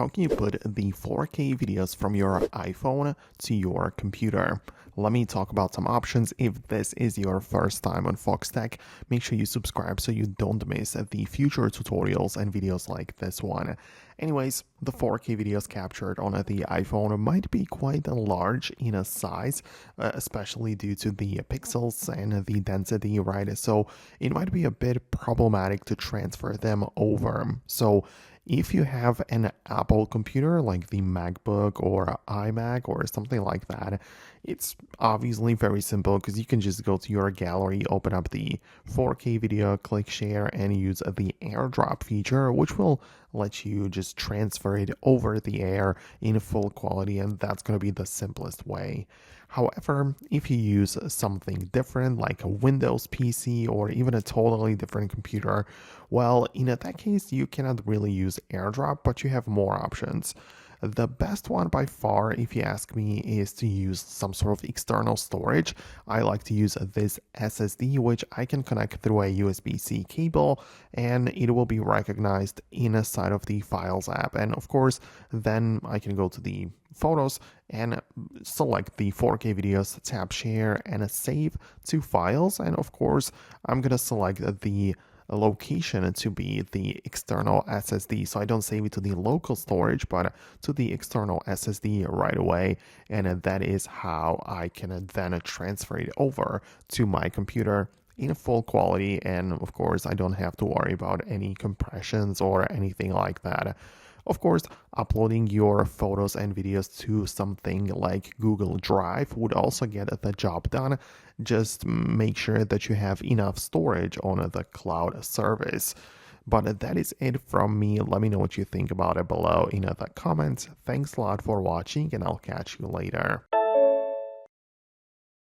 How can you put the 4K videos from your iPhone to your computer? Let me talk about some options. If this is your first time on Foxtecc, make sure you subscribe so you don't miss the future tutorials and videos like this one. Anyways, the 4K videos captured on the iPhone might be quite large in a size, especially due to the pixels and the density, right? So it might be a bit problematic to transfer them over. So if you have an Apple computer like the MacBook or iMac or something like that, it's obviously very simple because you can just go to your gallery, open up the 4K video, click share, and use the AirDrop feature, which will let you just transfer it over the air in full quality, and that's going to be the simplest way. However, if you use something different like a Windows PC or even a totally different computer, well, in that case, you cannot really use AirDrop, but you have more options. The best one by far, if you ask me, is to use some sort of external storage. I like to use this SSD, which I can connect through a USB-C cable, and it will be recognized inside of the Files app. And of course, then I can go to the Photos and select the 4K videos, tap Share, and save to Files. And of course, I'm going to select the location to be the external SSD. So I don't save it to the local storage, but to the external SSD right away. And that is how I can then transfer it over to my computer in full quality. And of course, I don't have to worry about any compressions or anything like that. Of course, uploading your photos and videos to something like Google Drive would also get the job done. Just make sure that you have enough storage on the cloud service. But that is it from me. Let me know what you think about it below in the comments. Thanks a lot for watching, and I'll catch you later.